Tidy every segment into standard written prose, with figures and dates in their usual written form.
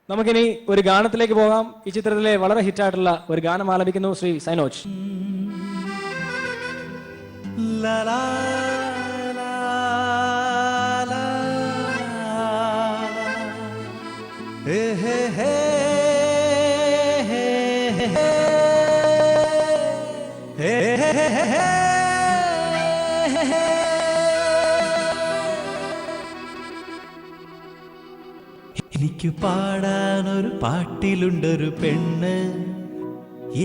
നമുക്കിനി ഒരു ഗാനത്തിലേക്ക് പോകാം. ഈ ചിത്രത്തിലെ വളരെ ഹിറ്റായിട്ടുള്ള ഒരു ഗാനം ആലപിക്കുന്നു ശ്രീ സൈനോജ്. എനിക്ക് പാടാനൊരു പാട്ടിലുണ്ടൊരു പെണ്ണ്,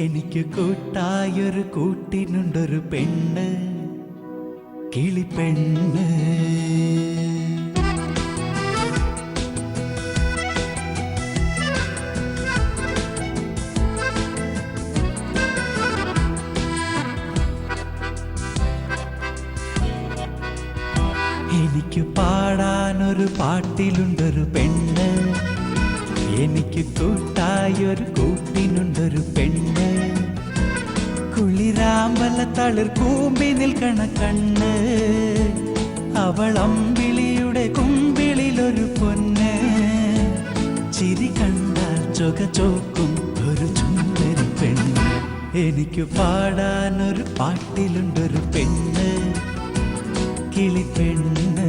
എനിക്ക് കൂട്ടായൊരു കൂട്ടിനുണ്ടൊരു പെണ്ണ്, കിളിപ്പെണ്ണ്. എനിക്ക് പാടാനൊരു പാട്ടിലുണ്ടൊരു പെണ്ണ്, എനിക്ക് കൂട്ടായൊരു കൂട്ടിനുണ്ടൊരു പെണ്ണ്, കുളിരാമ്പല തളിർ കൂമ്പി നിൽക്കണ കണ്ണ്, അവൾ അമ്പിളിയുടെ കുമ്പിളിലൊരു പൊന്ന്, ചിരി കണ്ടാൽ ചൊക ചോക്കും ഒരു ചുണ്ടരി പെണ്ണ്. എനിക്ക് പാടാനൊരു പാട്ടിലുണ്ടൊരു പെണ്ണ്, കിളിപ്പെണ്ണ്.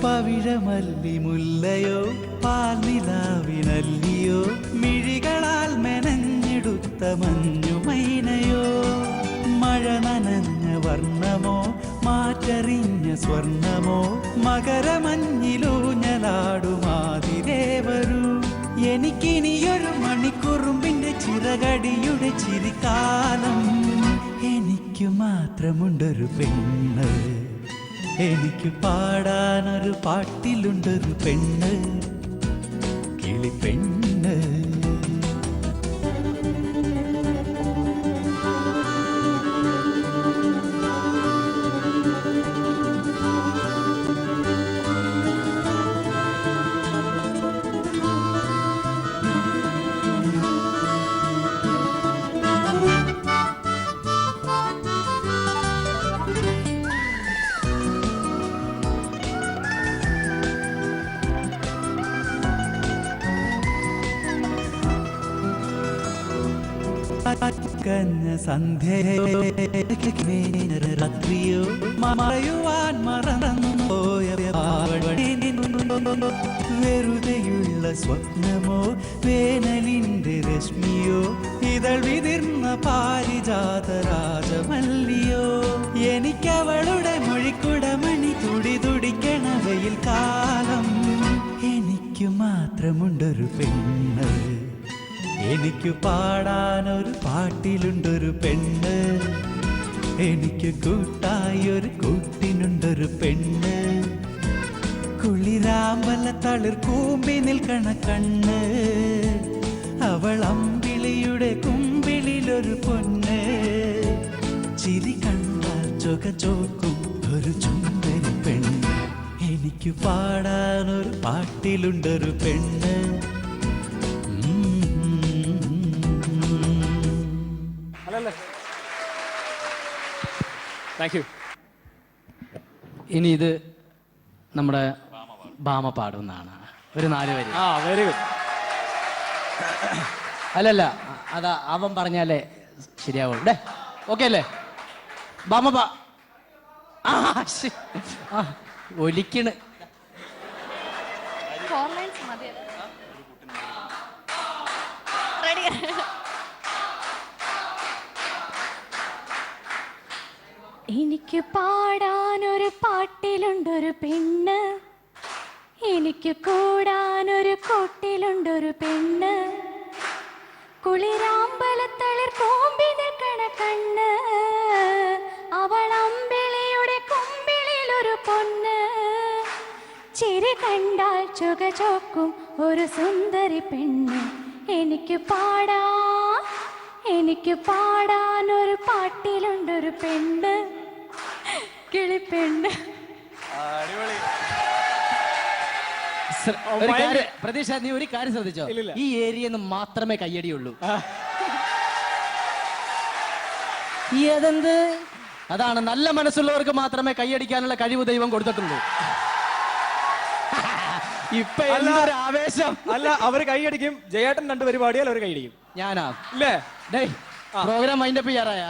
പവിഴമല്ലി മുല്ലയോ പാൽനിലാവിനല്ലിയോ, മിഴികളാൽ മെനഞ്ഞെടുത്ത മഞ്ഞുമൈനയോ, മഴ നനഞ്ഞ വർണ്ണമോ മാറ്ററിഞ്ഞ സ്വർണ്ണമോ, മകരമഞ്ഞിലൂഞ്ഞലാടുമാതിരേവരൂ, എനിക്കിനിയൊരു മണിക്കുറുമ്പിന്റെ ചിറകടിയുടെ ചിരിക്കാലം. എനിക്ക് മാത്രമുണ്ടൊരു പെണ്ണ്, എനിക്ക് പാടാനൊരു പാട്ടിലുണ്ടൊരു പെണ്ണ്, കിളിപ്പെണ്ണ്. കന്ന സന്ധ്യയോ രാത്രിയോ മറയുവാൻ മറന്നുപോയ വെറുതെയുള്ള സ്വപ്നമോ വേനലിന്റെ രശ്മിയോ, ഇതൾ വിതിർന്ന പാരിജാത രാജമല്ലിയോ, എനിക്കവളുടെ മൊഴിക്കുടമണി തുടി തുടിക്കണ വെയിൽ കാലം. എനിക്ക് മാത്രമുണ്ടൊരു പെണ്ണ്, എനിക്ക് പാടാനൊരു പാട്ടിലുണ്ടൊരു പെണ്ണ്, എനിക്ക് കൂട്ടായൊരു കൂട്ടിനുണ്ടൊരു പെണ്ണ്, കുളിരാമ്പല തളിർ കൂമ്പി നിൽക്കണ കണ്ണ്, അവൾ അമ്പിളിയുടെ കുമ്പിളിലൊരു പൊന്ന്, ചിരി കണ്ടാൽ ചൊക ചോക്കും ഒരു ചുണ്ടരി പെണ്ണ്. എനിക്ക് പാടാനൊരു പാട്ടിലുണ്ടൊരു പെണ്ണ്. Thank you. ഇനി ഇത് നമ്മുടെ ഭാമ പാടുന്നതാണ്. ഒരു 4 വരി. Very good. അല്ലല്ല, അതാ അവൻ പറഞ്ഞാലേ ശരിയാവുള്ളൂ. ഓക്കെ അല്ലേ? ഭാമ ഒലിക്കണ്. എനിക്ക് പാടാനൊരു പാട്ടിലുണ്ടൊരു പെണ്ണ്, എനിക്ക് കൂടാനൊരു കൂട്ടിലുണ്ടൊരു പെണ്ണ്, കുളിരാമ്പലത്തളിർ കൂമ്പി നിൽക്കണ കണ്ണ്, അവൾ അമ്പിളിയുടെ കുമ്പിളിലൊരു പൊന്ന്, ചിരി കണ്ടാൽ ചുക ചോക്കും ഒരു സുന്ദരി പെണ്ണ്. എനിക്ക് പാടാ എനിക്ക് പാടാനൊരു പാട്ടിലുണ്ടൊരു പെണ്ണ്, കിളിപ്പെണ്ണ്. പ്രതീക്ഷ, നീ ഒരു കാര്യം ശ്രദ്ധിച്ചോ? ഇല്ലില്ല. ഈ ഏരിയന്ന് മാത്രമേ കയ്യടിയുള്ളൂ. ഏതെന്ത്? അതാണ്, നല്ല മനസ്സുള്ളവർക്ക് മാത്രമേ കൈയടിക്കാനുള്ള കഴിവ് ദൈവം കൊടുത്തിട്ടുള്ളൂ. ഇപ്പൊ എന്തൊരു ആവേശം! അല്ല, അവര് കൈയടിക്കും. ജയേട്ടൻ 2 പരിപാടിയാൽ അവർ കൈയടിക്കും. ഞാനാ ഇല്ലേ? Programme wind up ചെയ്യാറായ